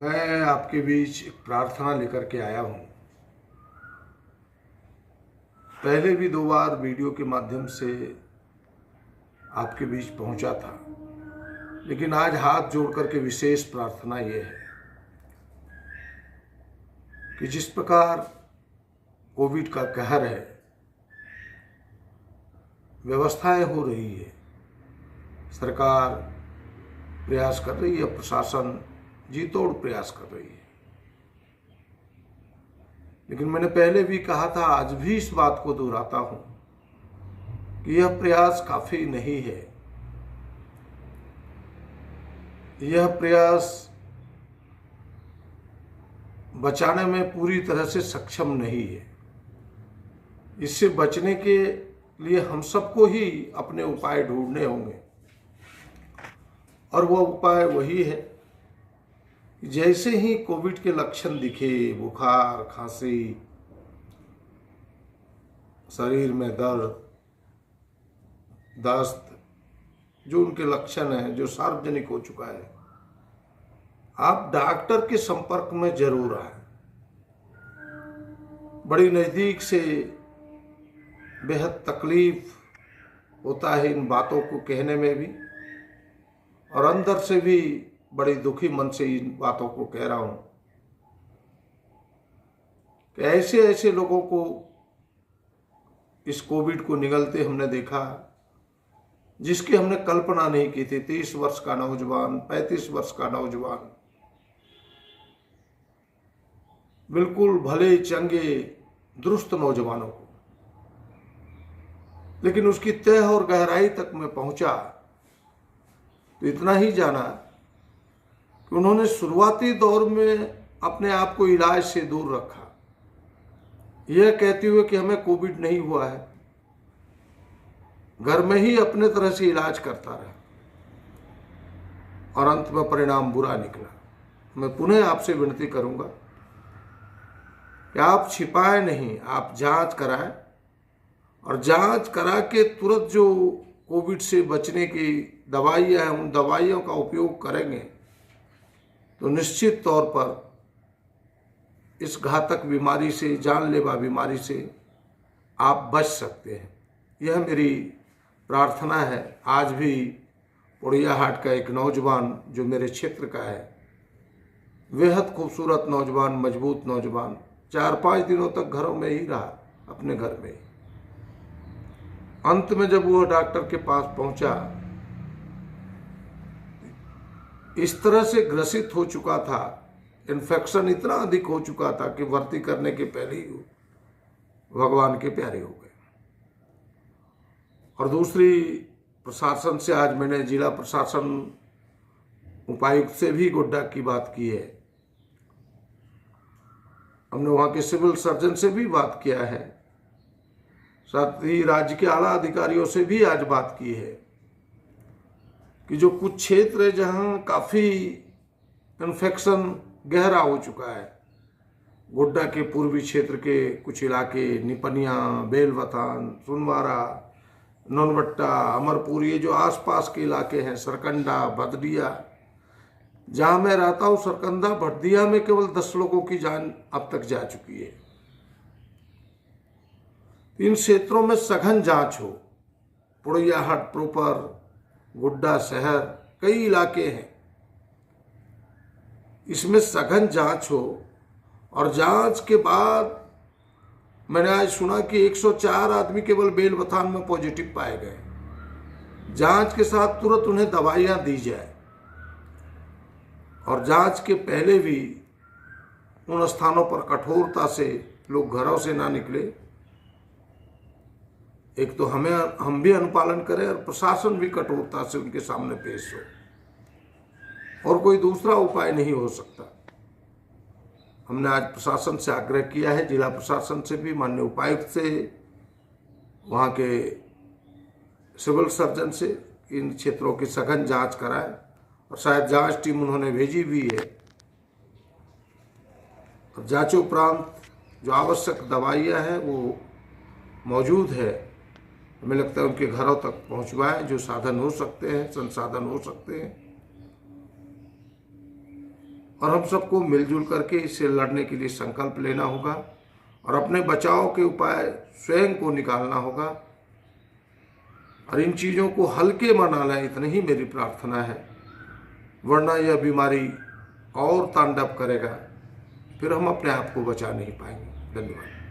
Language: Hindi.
मैं आपके बीच एक प्रार्थना लेकर के आया हूँ। पहले भी 2 बार वीडियो के माध्यम से आपके बीच पहुँचा था, लेकिन आज हाथ जोड़ करके विशेष प्रार्थना ये है कि जिस प्रकार कोविड का कहर है, व्यवस्थाएं हो रही है, सरकार प्रयास कर रही है, प्रशासन जी तोड़ प्रयास कर रही है, लेकिन मैंने पहले भी कहा था, आज भी इस बात को दोहराता हूं कि यह प्रयास काफी नहीं है। यह प्रयास बचाने में पूरी तरह से सक्षम नहीं है। इससे बचने के लिए हम सबको ही अपने उपाय ढूंढने होंगे, और वह उपाय वही है, जैसे ही कोविड के लक्षण दिखे, बुखार, खांसी, शरीर में दर्द, दस्त, जो उनके लक्षण हैं, जो सार्वजनिक हो चुका है, आप डॉक्टर के संपर्क में जरूर आए। बड़ी नज़दीक से बेहद तकलीफ होता है इन बातों को कहने में भी, और अंदर से भी बड़ी दुखी मन से इन बातों को कह रहा हूं कि ऐसे ऐसे लोगों को इस कोविड को निगलते हमने देखा, जिसकी हमने कल्पना नहीं की थी। 30 वर्ष का नौजवान, 35 वर्ष का नौजवान, बिल्कुल भले चंगे दुरुस्त नौजवानों को, लेकिन उसकी तह और गहराई तक मैं पहुंचा तो इतना ही जाना कि उन्होंने शुरुआती दौर में अपने आप को इलाज से दूर रखा, यह कहते हुए कि हमें कोविड नहीं हुआ है। घर में ही अपने तरह से इलाज करता रहा, और अंत में परिणाम बुरा निकला। मैं पुनः आपसे विनती करूंगा कि आप छिपाए नहीं, आप जांच कराएं, और जांच करा के तुरंत जो कोविड से बचने की दवाइयां हैं, उन दवाइयों का उपयोग करेंगे तो निश्चित तौर पर इस घातक बीमारी से, जानलेवा बीमारी से आप बच सकते हैं। यह मेरी प्रार्थना है। आज भी पोड़ियाहाट का एक नौजवान जो मेरे क्षेत्र का है, बेहद खूबसूरत नौजवान, मजबूत नौजवान, 4-5 दिनों तक घरों में ही रहा, अपने घर में। अंत में जब वो डॉक्टर के पास पहुंचा, इस तरह से ग्रसित हो चुका था, इन्फेक्शन इतना अधिक हो चुका था कि भर्ती करने के पहले ही भगवान के प्यारे हो गए। और दूसरी, प्रशासन से आज मैंने जिला प्रशासन उपायुक्त से भी गोड्डा की बात की है, हमने वहां के सिविल सर्जन से भी बात किया है, साथ ही राज्य के आला अधिकारियों से भी आज बात की है कि जो कुछ क्षेत्र है जहां काफी इन्फेक्शन गहरा हो चुका है, गोड्डा के पूर्वी क्षेत्र के कुछ इलाके, निपनिया, बेलवथान, सुनवारा, नौनवट्टा, अमरपुर, ये जो आसपास के इलाके हैं, सरकंडा, भदडिया, जहां मैं रहता हूं, सरकंदा भदडिया में केवल 10 लोगों की जान अब तक जा चुकी है। इन क्षेत्रों में सघन जांच हो, पोड़ियाहाट प्रोपर, गोड्डा शहर, कई इलाके हैं, इसमें सघन जांच हो, और जांच के बाद मैंने आज सुना कि 104 आदमी केवल बेलवथान में पॉजिटिव पाए गए। जांच के साथ तुरंत उन्हें दवाइयां दी जाए, और जांच के पहले भी उन स्थानों पर कठोरता से लोग घरों से ना निकले। एक तो हम भी अनुपालन करें, और प्रशासन भी कठोरता से उनके सामने पेश हो, और कोई दूसरा उपाय नहीं हो सकता। हमने आज प्रशासन से आग्रह किया है, जिला प्रशासन से भी, माननीय उपायुक्त से, वहाँ के सिविल सर्जन से, इन क्षेत्रों की सघन जांच कराएं, और शायद जांच टीम उन्होंने भेजी भी है, और जांच उपरांत जो आवश्यक दवाइयाँ हैं वो मौजूद है, हमें लगता है उनके घरों तक पहुँचवाएं, जो साधन हो सकते हैं, संसाधन हो सकते हैं। और हम सबको मिलजुल करके इससे लड़ने के लिए संकल्प लेना होगा और अपने बचाव के उपाय स्वयं को निकालना होगा और इन चीज़ों को हल्के में लें, इतनी ही मेरी प्रार्थना है। वरना यह बीमारी और तांडव करेगा, फिर हम अपने आप को बचा नहीं पाएंगे। धन्यवाद।